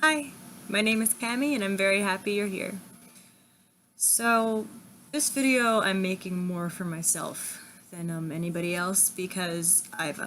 Hi, my name is Cami and I'm very happy you're here. So, this video I'm making more for myself than anybody else because I've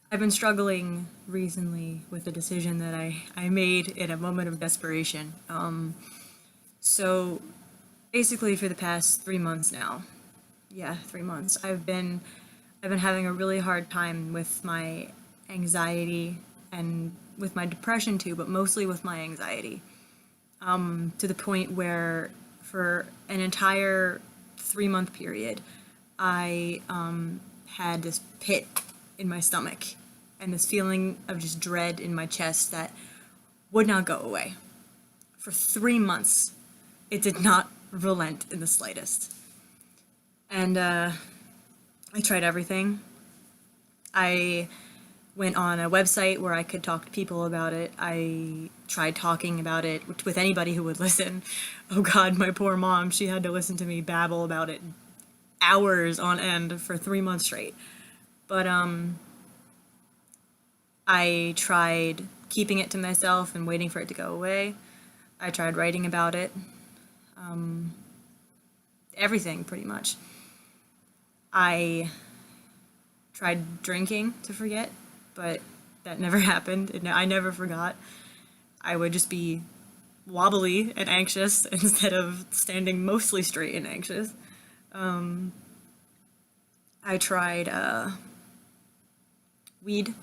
been struggling recently with a decision that I made in a moment of desperation. So basically for the past 3 months now, yeah, 3 months, I've been having a really hard time with my anxiety and with my depression too, but mostly with my anxiety. To the point where for an entire 3 month period, I had this pit in my stomach and this feeling of just dread in my chest that would not go away. For 3 months, it did not relent in the slightest. And I tried everything. I went on a website where I could talk to people about it. I tried talking about it with anybody who would listen. Oh God, my poor mom, she had to listen to me babble about it hours on end for 3 months straight. But I tried keeping it to myself and waiting for it to go away. I tried writing about it. Everything, pretty much. I tried drinking to forget, but that never happened. I never forgot. I would just be wobbly and anxious instead of standing mostly straight and anxious. I tried weed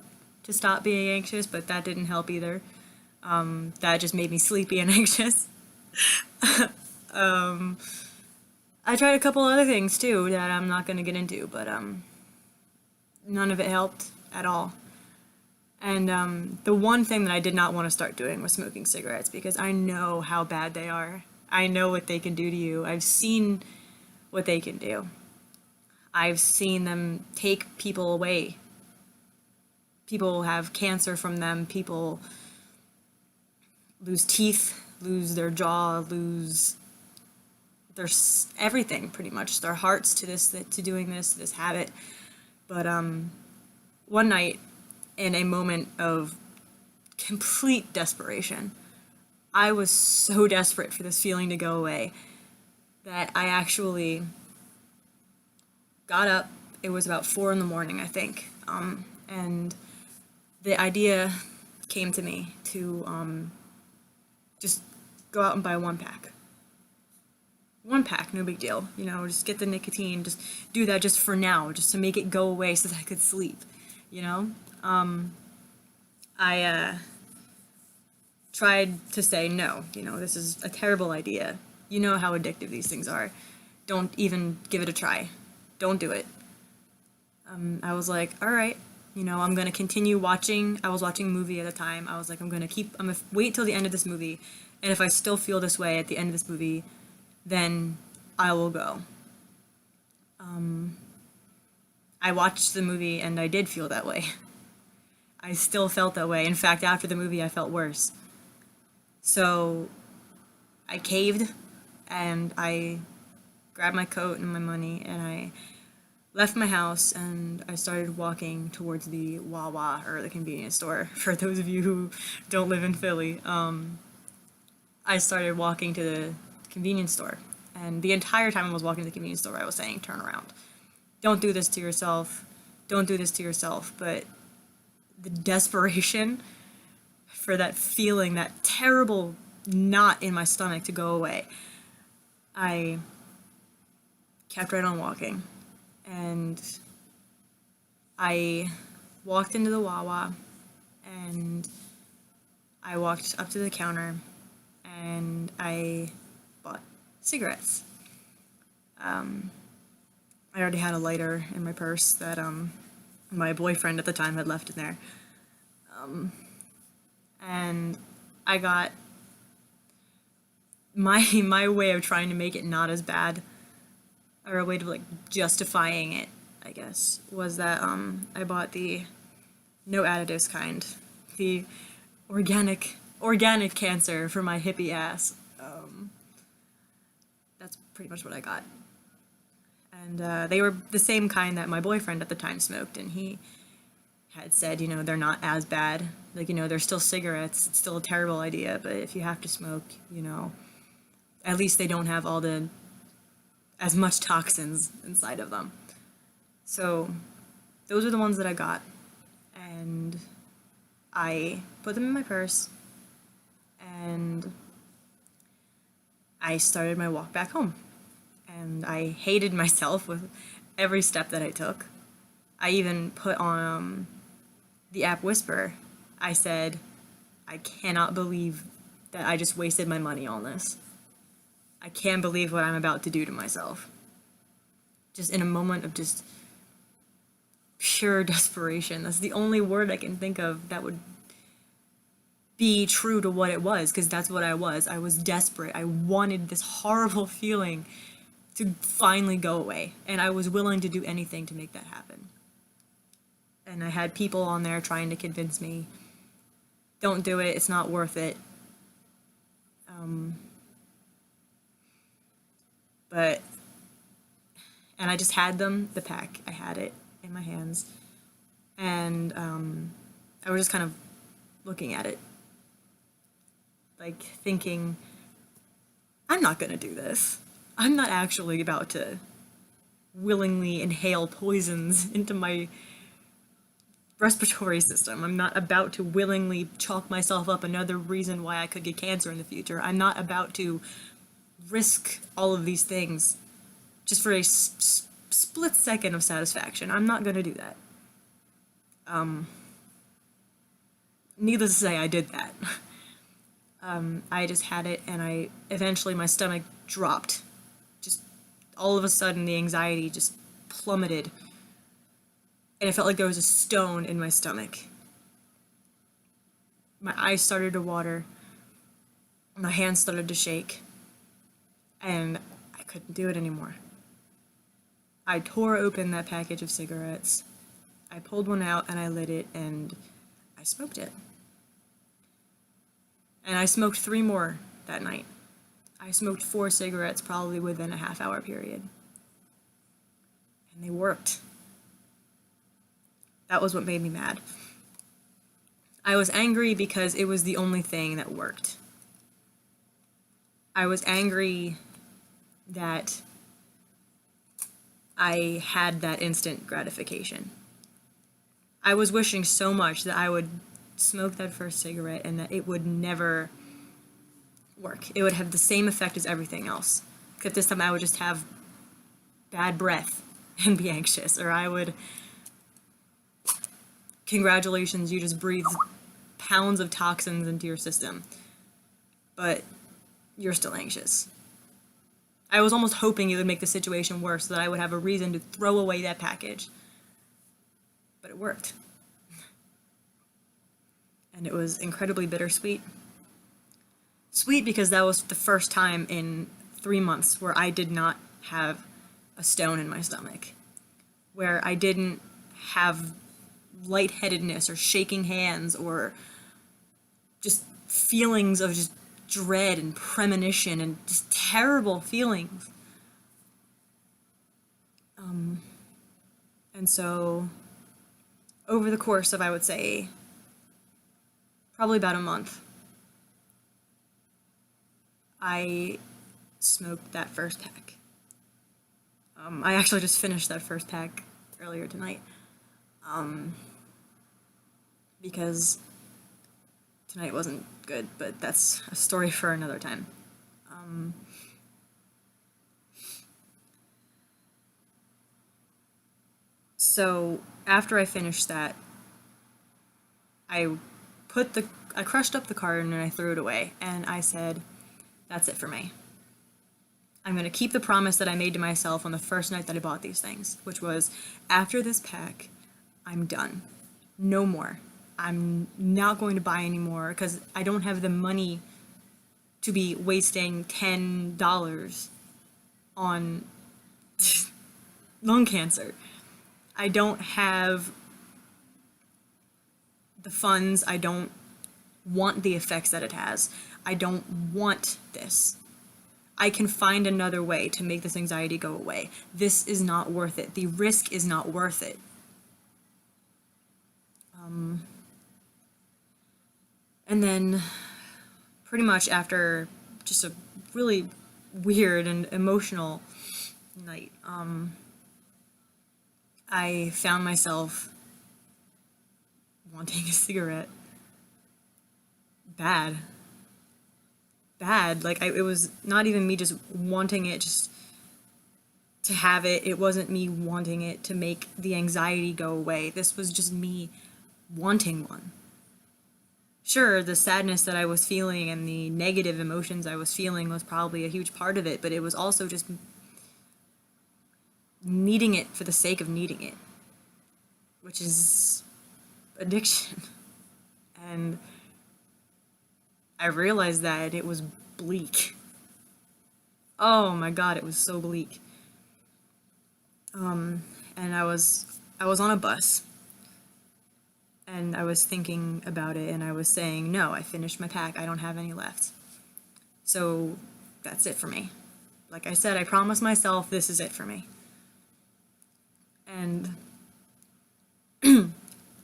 to stop being anxious, but that didn't help either. That just made me sleepy and anxious. I tried a couple other things too that I'm not going to get into, but none of it helped at all. And the one thing that I did not want to start doing was smoking cigarettes because I know how bad they are. I know what they can do to you. I've seen what they can do. I've seen them take people away. People have cancer from them. People lose teeth, lose their jaw, lose their everything pretty much. Their hearts to doing this habit. But one night, in a moment of complete desperation, I was so desperate for this feeling to go away that I actually got up. It was about 4 in the morning, I think, and the idea came to me to just go out and buy one pack. One pack, no big deal. Just get the nicotine, just do that just for now, just to make it go away so that I could sleep, you know? I tried to say, no, this is a terrible idea. You know how addictive these things are. Don't even give it a try. Don't do it. I was like, all right, I'm going to continue watching. I was watching a movie at the time. I was like, I'm going to wait till the end of this movie. And if I still feel this way at the end of this movie, then I will go. I watched the movie and I did feel that way. I still felt that way. In fact, after the movie, I felt worse. So I caved and I grabbed my coat and my money and I left my house and I started walking towards the Wawa, or the convenience store. For those of you who don't live in Philly, I started walking to the convenience store. And the entire time I was walking to the convenience store, I was saying, turn around. Don't do this to yourself. Don't do this to yourself. But the desperation for that feeling, that terrible knot in my stomach to go away, I kept right on walking. And I walked into the Wawa and I walked up to the counter and I bought cigarettes. I already had a lighter in my purse that my boyfriend at the time had left in there. And I got my way of trying to make it not as bad, or a way to justifying it, I guess, was that I bought the no additives kind, the organic cancer for my hippie ass. That's pretty much what I got. And they were the same kind that my boyfriend at the time smoked, and he had said, they're not as bad. Like, they're still cigarettes. It's still a terrible idea, but if you have to smoke, at least they don't have as much toxins inside of them. So those are the ones that I got. And I put them in my purse and I started my walk back home. And I hated myself with every step that I took. I even put on the app Whisper. I said, I cannot believe that I just wasted my money on this. I can't believe what I'm about to do to myself. Just in a moment of just pure desperation. That's the only word I can think of that would be true to what it was, because that's what I was. I was desperate. I wanted this horrible feeling to finally go away, and I was willing to do anything to make that happen. And I had people on there trying to convince me, don't do it, it's not worth it. And I just had the pack, I had it in my hands, and I was just kind of looking at it, like thinking, I'm not gonna do this. I'm not actually about to willingly inhale poisons into my respiratory system. I'm not about to willingly chalk myself up another reason why I could get cancer in the future. I'm not about to risk all of these things just for a split second of satisfaction. I'm not going to do that. Needless to say, I did that. I just had it, and eventually my stomach dropped. Just all of a sudden, the anxiety just plummeted. And it felt like there was a stone in my stomach. My eyes started to water. My hands started to shake. And I couldn't do it anymore. I tore open that package of cigarettes. I pulled one out and I lit it and I smoked it. And I smoked 3 more that night. I smoked 4 cigarettes probably within a half-hour period. And they worked. That was what made me mad. I was angry because it was the only thing that worked. I was angry that I had that instant gratification. I was wishing so much that I would smoke that first cigarette and that it would never work. It would have the same effect as everything else. Except this time I would just have bad breath and be anxious, or I would, congratulations, you just breathed pounds of toxins into your system, but you're still anxious. I was almost hoping it would make the situation worse so that I would have a reason to throw away that package. But it worked. And it was incredibly bittersweet. Sweet because that was the first time in 3 months where I did not have a stone in my stomach. Where I didn't have lightheadedness or shaking hands or just feelings of just dread and premonition and just terrible feelings. And so over the course of, I would say, probably about a month, I smoked that first pack. I actually just finished that first pack earlier tonight. Because tonight wasn't good, but that's a story for another time. So after I finished that, I crushed up the carton and I threw it away, and I said, that's it for me. I'm going to keep the promise that I made to myself on the first night that I bought these things, which was, after this pack, I'm done. No more. I'm not going to buy anymore because I don't have the money to be wasting $10 on lung cancer. I don't have the funds. I don't want the effects that it has. I don't want this. I can find another way to make this anxiety go away. This is not worth it. The risk is not worth it. And then pretty much after just a really weird and emotional night, I found myself wanting a cigarette. Bad. Bad. Like, it was not even me just wanting it, just to have it. It wasn't me wanting it to make the anxiety go away. This was just me wanting one. Sure, the sadness that I was feeling and the negative emotions I was feeling was probably a huge part of it, but it was also just needing it for the sake of needing it, which is addiction. And I realized that it was bleak. Oh my god, it was so bleak. And I was on a bus, and I was thinking about it, and I was saying, no, I finished my pack, I don't have any left. So that's it for me. Like I said, I promised myself this is it for me. And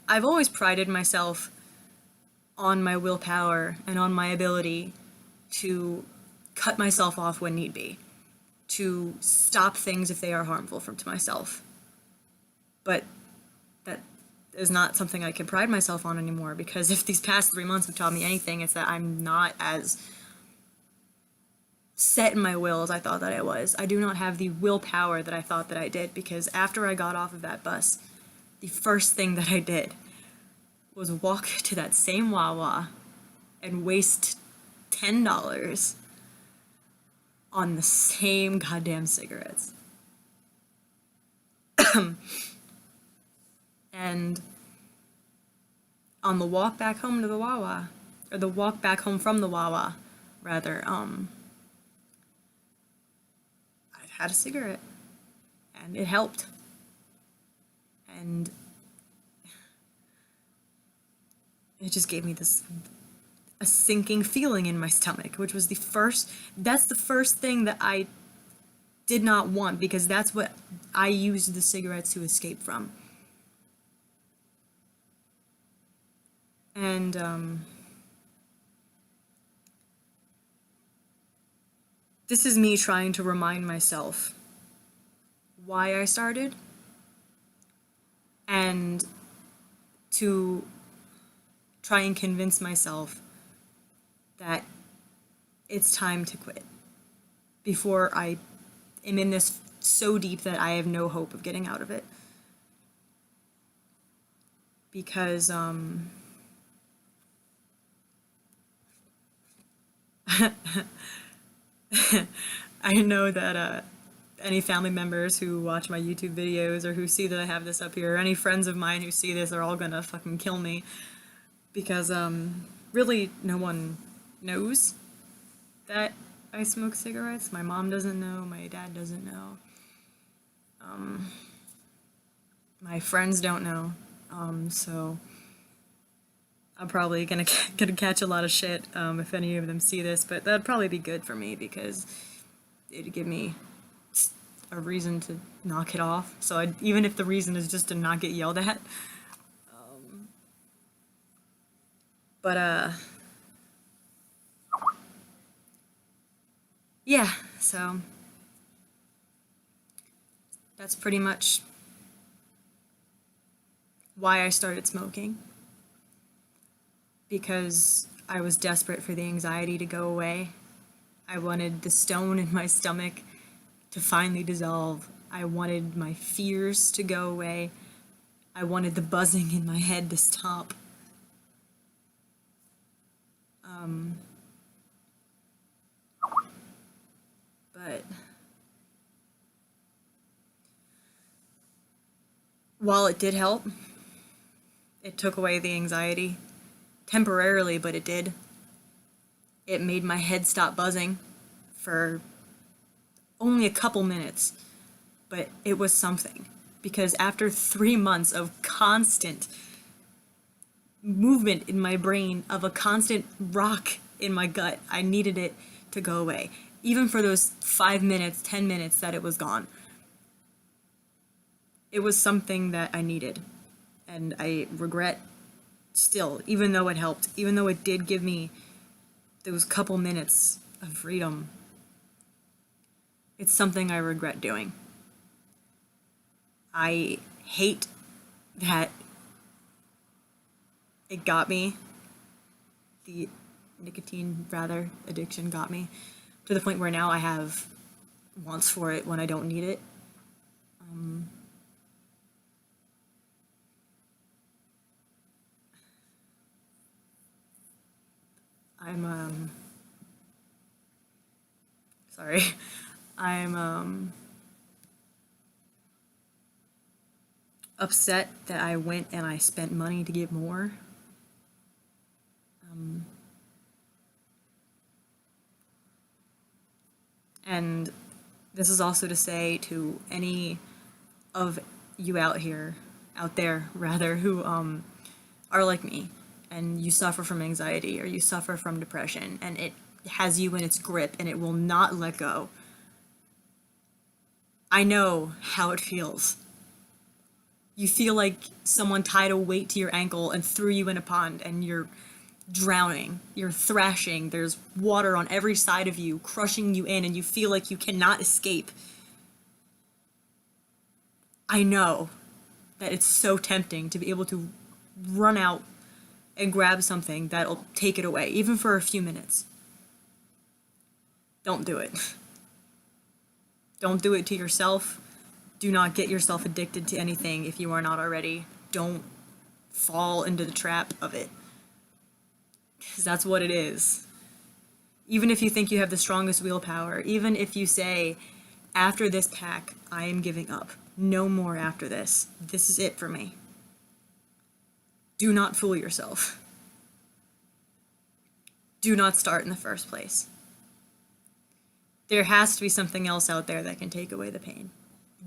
I've always prided myself on my willpower and on my ability to cut myself off when need be, to stop things if they are harmful to myself. But that is not something I can pride myself on anymore, because if these past 3 months have taught me anything, it's that I'm not as set in my will as I thought that I was. I do not have the willpower that I thought that I did, because after I got off of that bus, the first thing that I did was walk to that same Wawa and waste $10 on the same goddamn cigarettes. And on the walk back home to the Wawa, or the walk back home from the Wawa, rather, I'd had a cigarette, and it helped. And it just gave me a sinking feeling in my stomach, which was that's the first thing that I did not want, because that's what I used the cigarettes to escape from. And this is me trying to remind myself why I started, and to try and convince myself that it's time to quit before I am in this so deep that I have no hope of getting out of it. Because I know that any family members who watch my YouTube videos, or who see that I have this up here, or any friends of mine who see this, are all gonna fucking kill me, because really no one knows that I smoke cigarettes. My mom doesn't know, my dad doesn't know, my friends don't know, so I'm probably gonna catch a lot of shit if any of them see this, but that'd probably be good for me, because it'd give me a reason to knock it off. So even if the reason is just to not get yelled at. But yeah, so that's pretty much why I started smoking. Because I was desperate for the anxiety to go away. I wanted the stone in my stomach to finally dissolve. I wanted my fears to go away. I wanted the buzzing in my head to stop. But while it did help, it took away the anxiety temporarily, but it did. It made my head stop buzzing for only a couple minutes, but it was something, because after 3 months of constant movement in my brain, of a constant rock in my gut, I needed it to go away. Even for those 5 minutes, 10 minutes that it was gone. It was something that I needed, and I regret still, even though it helped, even though it did give me those couple minutes of freedom, it's something I regret doing. I hate that it got me, the nicotine, rather, addiction got me, to the point where now I have wants for it when I don't need it. I'm, sorry, I'm, upset that I went and I spent money to get more. And this is also to say to any of you out there rather, who are like me, and you suffer from anxiety or you suffer from depression, and it has you in its grip and it will not let go. I know how it feels. You feel like someone tied a weight to your ankle and threw you in a pond and you're drowning, you're thrashing, there's water on every side of you, crushing you in, and you feel like you cannot escape. I know that it's so tempting to be able to run out and grab something that'll take it away, even for a few minutes. Don't do it. Don't do it to yourself. Do not get yourself addicted to anything if you are not already. Don't fall into the trap of it. Because that's what it is. Even if you think you have the strongest willpower, even if you say, after this pack, I am giving up. No more after this. This is it for me. Do not fool yourself. Do not start in the first place. There has to be something else out there that can take away the pain.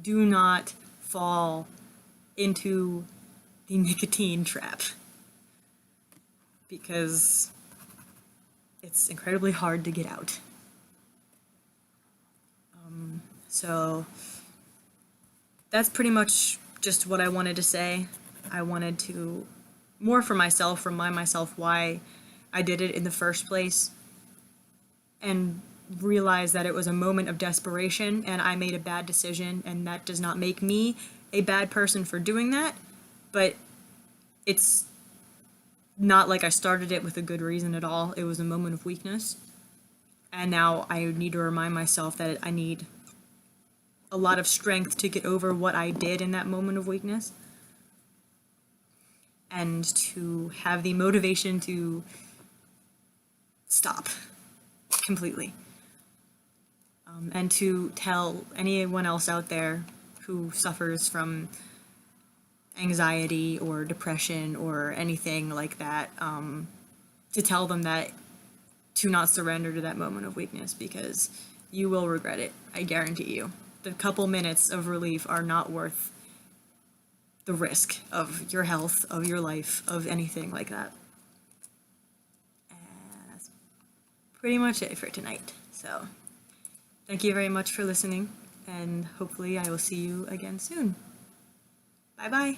Do not fall into the nicotine trap, because it's incredibly hard to get out. So that's pretty much just what I wanted to say. I wanted to, more for myself, remind myself why I did it in the first place, and realize that it was a moment of desperation and I made a bad decision, and that does not make me a bad person for doing that, but it's not like I started it with a good reason at all. It was a moment of weakness, and now I need to remind myself that I need a lot of strength to get over what I did in that moment of weakness, and to have the motivation to stop completely. And to tell anyone else out there who suffers from anxiety or depression or anything like that, to tell them that to not surrender to that moment of weakness, because you will regret it. I guarantee you. The couple minutes of relief are not worth the risk of your health, of your life, of anything like that. And that's pretty much it for tonight. So thank you very much for listening, and hopefully I will see you again soon. Bye-bye.